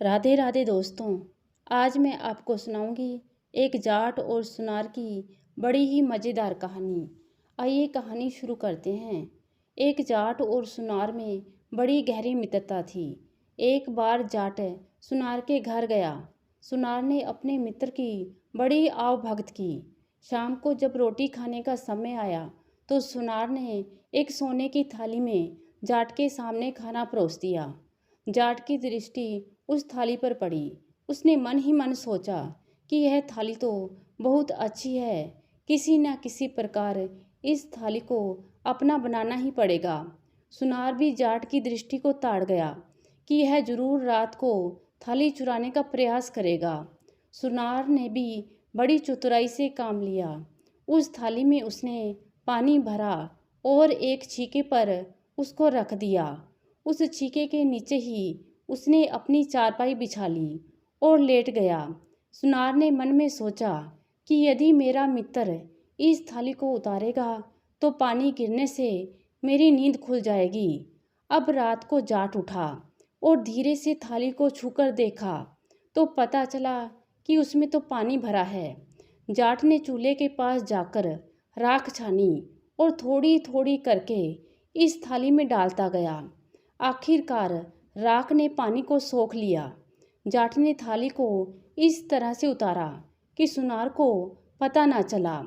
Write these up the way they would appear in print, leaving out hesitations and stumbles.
राधे राधे दोस्तों। आज मैं आपको सुनाऊंगी एक जाट और सुनार की बड़ी ही मज़ेदार कहानी। आइए कहानी शुरू करते हैं। एक जाट और सुनार में बड़ी गहरी मित्रता थी। एक बार जाट सुनार के घर गया। सुनार ने अपने मित्र की बड़ी आवभगत की। शाम को जब रोटी खाने का समय आया तो सुनार ने एक सोने की थाली में जाट के सामने खाना परोस दिया। जाट की दृष्टि उस थाली पर पड़ी। उसने मन ही मन सोचा कि यह थाली तो बहुत अच्छी है, किसी न किसी प्रकार इस थाली को अपना बनाना ही पड़ेगा। सुनार भी जाट की दृष्टि को ताड़ गया कि यह जरूर रात को थाली चुराने का प्रयास करेगा। सुनार ने भी बड़ी चतुराई से काम लिया। उस थाली में उसने पानी भरा और एक छीके पर उसको रख दिया। उस छीके के नीचे ही उसने अपनी चारपाई बिछा ली और लेट गया। सुनार ने मन में सोचा कि यदि मेरा मित्र इस थाली को उतारेगा तो पानी गिरने से मेरी नींद खुल जाएगी। अब रात को जाट उठा और धीरे से थाली को छूकर देखा तो पता चला कि उसमें तो पानी भरा है। जाट ने चूल्हे के पास जाकर राख छानी और थोड़ी थोड़ी करके इस थाली में डालता गया। आखिरकार राख ने पानी को सोख लिया। जाट ने थाली को इस तरह से उतारा कि सुनार को पता न चला।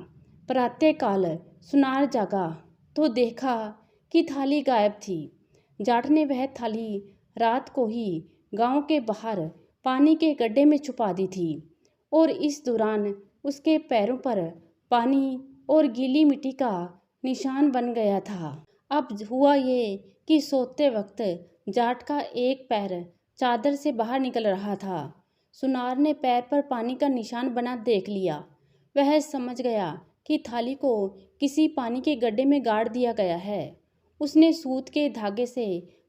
प्रातःकाल सुनार जागा तो देखा कि थाली गायब थी। जाट ने वह थाली रात को ही गांव के बाहर पानी के गड्ढे में छुपा दी थी और इस दौरान उसके पैरों पर पानी और गीली मिट्टी का निशान बन गया था। अब हुआ ये कि सोते वक्त जाट का एक पैर चादर से बाहर निकल रहा था। सुनार ने पैर पर पानी का निशान बना देख लिया। वह समझ गया कि थाली को किसी पानी के गड्ढे में गाड़ दिया गया है। उसने सूत के धागे से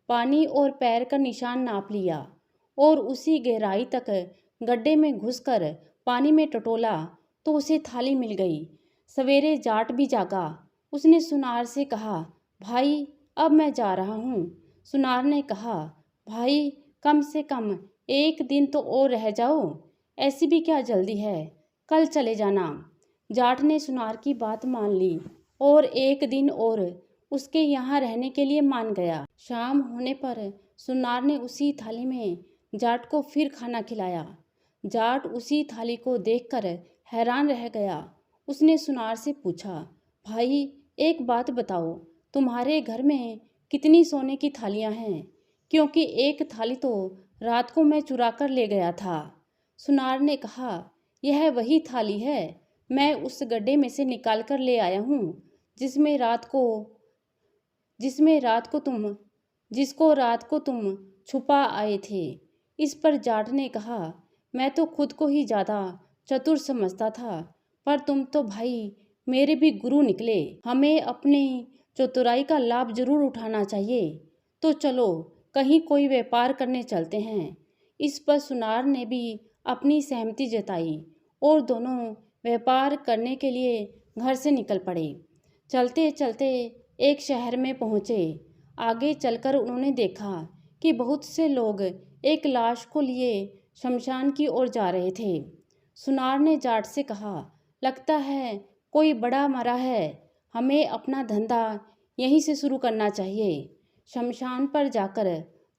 पानी और पैर का निशान नाप लिया और उसी गहराई तक गड्ढे में घुसकर पानी में टटोला तो उसे थाली मिल गई। सवेरे जाट भी जागा। उसने सुनार से कहा, भाई अब मैं जा रहा हूँ। सुनार ने कहा, भाई कम से कम एक दिन तो और रह जाओ, ऐसी भी क्या जल्दी है, कल चले जाना। जाट ने सुनार की बात मान ली और एक दिन और उसके यहाँ रहने के लिए मान गया। शाम होने पर सुनार ने उसी थाली में जाट को फिर खाना खिलाया। जाट उसी थाली को देखकर हैरान रह गया। उसने सुनार से पूछा, भाई एक बात बताओ, तुम्हारे घर में कितनी सोने की थालियां हैं? क्योंकि एक थाली तो रात को मैं चुरा कर ले गया था। सुनार ने कहा, यह वही थाली है, मैं उस गड्ढे में से निकाल कर ले आया हूँ जिसमें रात को तुम छुपा आए थे। इस पर जाट ने कहा, मैं तो खुद को ही ज़्यादा चतुर समझता था, पर तुम तो भाई मेरे भी गुरु निकले। हमें अपनी चतुराई का लाभ जरूर उठाना चाहिए। तो चलो कहीं कोई व्यापार करने चलते हैं। इस पर सुनार ने भी अपनी सहमति जताई और दोनों व्यापार करने के लिए घर से निकल पड़े। चलते चलते एक शहर में पहुँचे। आगे चलकर उन्होंने देखा कि बहुत से लोग एक लाश को लिए शमशान की ओर जा रहे थे। सुनार ने जाट से कहा, लगता है कोई बड़ा मरा है, हमें अपना धंधा यहीं से शुरू करना चाहिए। शमशान पर जाकर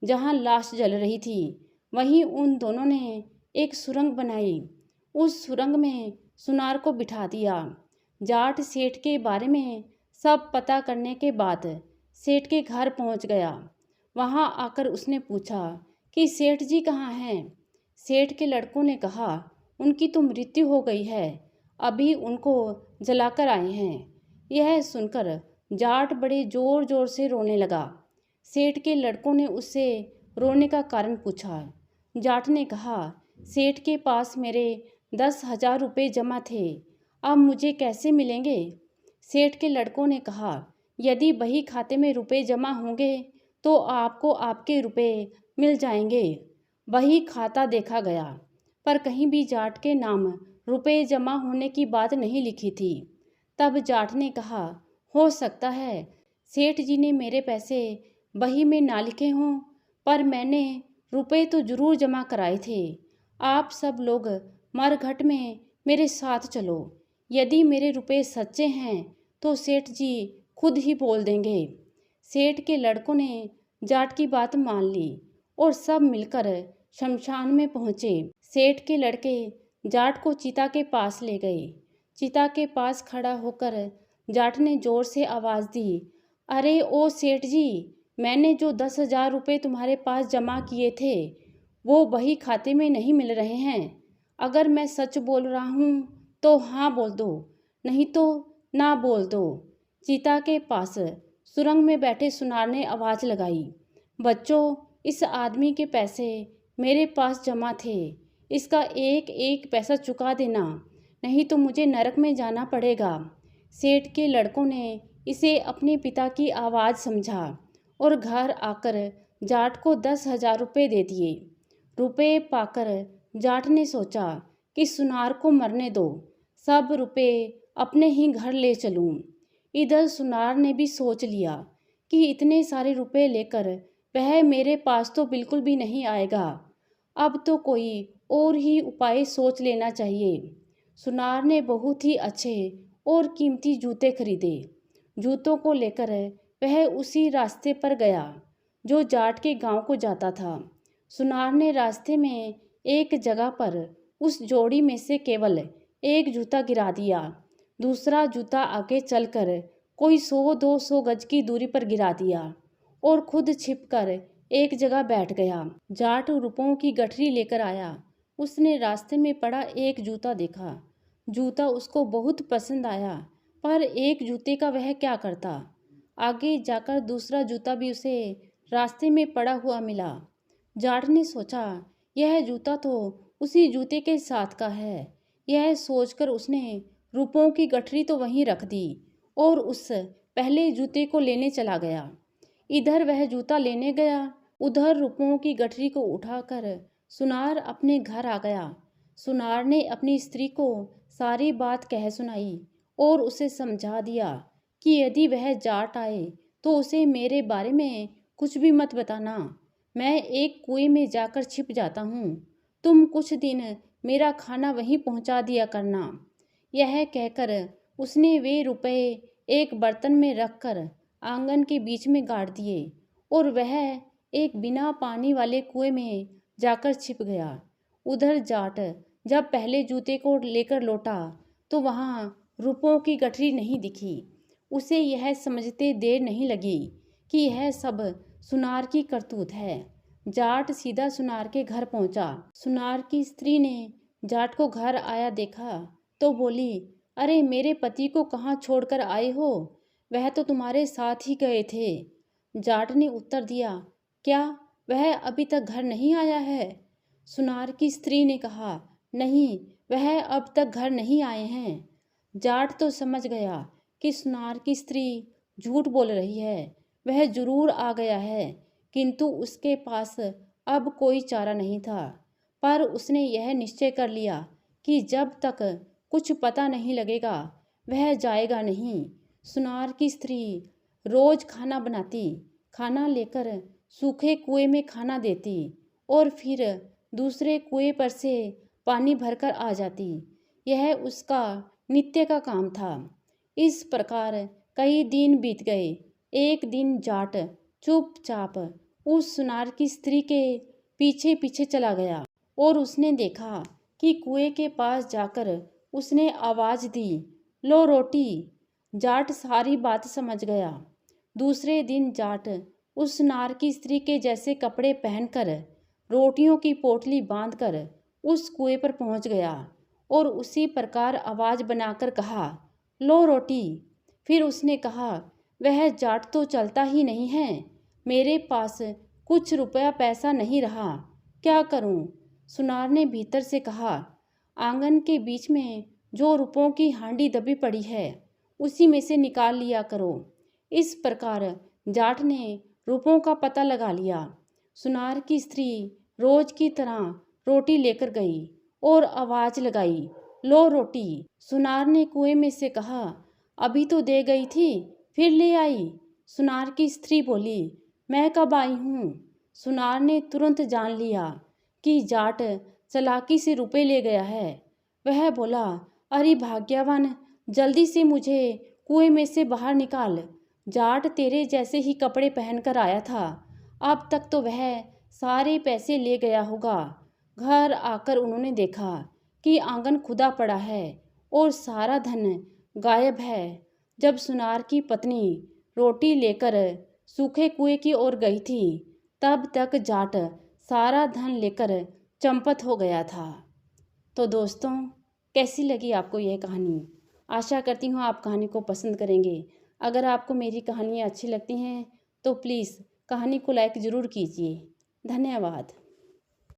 जहाँ लाश जल रही थी वहीं उन दोनों ने एक सुरंग बनाई। उस सुरंग में सुनार को बिठा दिया। जाट सेठ के बारे में सब पता करने के बाद सेठ के घर पहुंच गया। वहां आकर उसने पूछा कि सेठ जी कहाँ हैं? सेठ के लड़कों ने कहा, उनकी तो मृत्यु हो गई है, अभी उनको जलाकर आए हैं। यह सुनकर जाट बड़े जोर जोर से रोने लगा। सेठ के लड़कों ने उससे रोने का कारण पूछा। जाट ने कहा, सेठ के पास मेरे 10,000 रुपये जमा थे, अब मुझे कैसे मिलेंगे? सेठ के लड़कों ने कहा, यदि बही खाते में रुपए जमा होंगे तो आपको आपके रुपए मिल जाएंगे। बही खाता देखा गया पर कहीं भी जाट के नाम रुपए जमा होने की बात नहीं लिखी थी। तब जाट ने कहा, हो सकता है सेठ जी ने मेरे पैसे बही में ना लिखे हों, पर मैंने रुपए तो जरूर जमा कराए थे। आप सब लोग मरघट में मेरे साथ चलो। यदि मेरे रुपए सच्चे हैं तो सेठ जी खुद ही बोल देंगे। सेठ के लड़कों ने जाट की बात मान ली और सब मिलकर शमशान में पहुंचे। सेठ के लड़के जाट को चिता के पास ले गए। चिता के पास खड़ा होकर जाट ने जोर से आवाज दी, अरे ओ सेठ जी, मैंने जो 10,000 रुपये तुम्हारे पास जमा किए थे वो बही खाते में नहीं मिल रहे हैं। अगर मैं सच बोल रहा हूँ तो हाँ बोल दो, नहीं तो ना बोल दो। चिता के पास सुरंग में बैठे सुनार ने आवाज़ लगाई, बच्चों, इस आदमी के पैसे मेरे पास जमा थे, इसका एक एक पैसा चुका देना, नहीं तो मुझे नरक में जाना पड़ेगा। सेठ के लड़कों ने इसे अपने पिता की आवाज़ समझा और घर आकर जाट को 10,000 रुपये दे दिए। रुपये पाकर जाट ने सोचा कि सुनार को मरने दो, सब रुपये अपने ही घर ले चलूं। इधर सुनार ने भी सोच लिया कि इतने सारे रुपये लेकर वह मेरे पास तो बिल्कुल भी नहीं आएगा। अब तो कोई और ही उपाय सोच लेना चाहिए। सुनार ने बहुत ही अच्छे और कीमती जूते खरीदे। जूतों को लेकर वह उसी रास्ते पर गया जो जाट के गांव को जाता था। सुनार ने रास्ते में एक जगह पर उस जोड़ी में से केवल एक जूता गिरा दिया। दूसरा जूता आगे चलकर कोई 100-200 गज की दूरी पर गिरा दिया और खुद छिपकर एक जगह बैठ गया। जाट रुपयों की गठरी लेकर आया। उसने रास्ते में पड़ा एक जूता देखा। जूता उसको बहुत पसंद आया, पर एक जूते का वह क्या करता। आगे जाकर दूसरा जूता भी उसे रास्ते में पड़ा हुआ मिला। जाट ने सोचा, यह जूता तो उसी जूते के साथ का है। यह सोचकर उसने रुपयों की गठरी तो वहीं रख दी और उस पहले जूते को लेने चला गया। इधर वह जूता लेने गया, उधर रुपयों की गठरी को उठाकर सुनार अपने घर आ गया। सुनार ने अपनी स्त्री को सारी बात कह सुनाई और उसे समझा दिया कि यदि वह जाट आए तो उसे मेरे बारे में कुछ भी मत बताना। मैं एक कुएं में जाकर छिप जाता हूँ। तुम कुछ दिन मेरा खाना वहीं पहुँचा दिया करना। यह कहकर उसने वे रुपए एक बर्तन में रखकर आंगन के बीच में गाड़ दिए और वह एक बिना पानी वाले कुएं में जाकर छिप गया। उधर जाट जब पहले जूते को लेकर लौटा तो वहाँ रुपयों की गठरी नहीं दिखी। उसे यह समझते देर नहीं लगी कि यह सब सुनार की करतूत है। जाट सीधा सुनार के घर पहुंचा। सुनार की स्त्री ने जाट को घर आया देखा तो बोली, अरे मेरे पति को कहाँ छोड़कर आए हो? वह तो तुम्हारे साथ ही गए थे। जाट ने उत्तर दिया, क्या वह अभी तक घर नहीं आया है? सुनार की स्त्री ने कहा, नहीं, वह अब तक घर नहीं आए हैं। जाट तो समझ गया कि सुनार की स्त्री झूठ बोल रही है। वह जरूर आ गया है, किंतु उसके पास अब कोई चारा नहीं था। पर उसने यह निश्चय कर लिया कि जब तक कुछ पता नहीं लगेगा वह जाएगा नहीं। सुनार की स्त्री रोज खाना बनाती, खाना लेकर सूखे कुएं में खाना देती और फिर दूसरे कुएं पर से पानी भरकर आ जाती। यह उसका नित्य का काम था। इस प्रकार कई दिन बीत गए। एक दिन जाट चुपचाप उस सुनार की स्त्री के पीछे पीछे चला गया और उसने देखा कि कुएं के पास जाकर उसने आवाज दी, लो रोटी। जाट सारी बात समझ गया। दूसरे दिन जाट उस सुनार की स्त्री के जैसे कपड़े पहनकर रोटियों की पोटली बांधकर उस कुएं पर पहुंच गया और उसी प्रकार आवाज बनाकर कहा, लो रोटी। फिर उसने कहा, वह जाट तो चलता ही नहीं है। मेरे पास कुछ रुपया पैसा नहीं रहा, क्या करूं? सुनार ने भीतर से कहा, आंगन के बीच में जो रुपयों की हांडी दबी पड़ी है उसी में से निकाल लिया करो। इस प्रकार जाट ने रुपयों का पता लगा लिया। सुनार की स्त्री रोज की तरह रोटी लेकर गई और आवाज लगाई, लो रोटी। सुनार ने कुएं में से कहा, अभी तो दे गई थी, फिर ले आई। सुनार की स्त्री बोली, मैं कब आई हूँ? सुनार ने तुरंत जान लिया कि जाट चालाकी से रुपए ले गया है। वह बोला, अरे भाग्यवान, जल्दी से मुझे कुएं में से बाहर निकाल। जाट तेरे जैसे ही कपड़े पहनकर आया था, अब तक तो वह सारे पैसे ले गया होगा। घर आकर उन्होंने देखा कि आंगन खुदा पड़ा है और सारा धन गायब है। जब सुनार की पत्नी रोटी लेकर सूखे कुएं की ओर गई थी, तब तक जाट सारा धन लेकर चंपत हो गया था। तो दोस्तों, कैसी लगी आपको यह कहानी? आशा करती हूँ आप कहानी को पसंद करेंगे। अगर आपको मेरी कहानियाँ अच्छी लगती हैं तो प्लीज़ कहानी को लाइक ज़रूर कीजिए। धन्यवाद।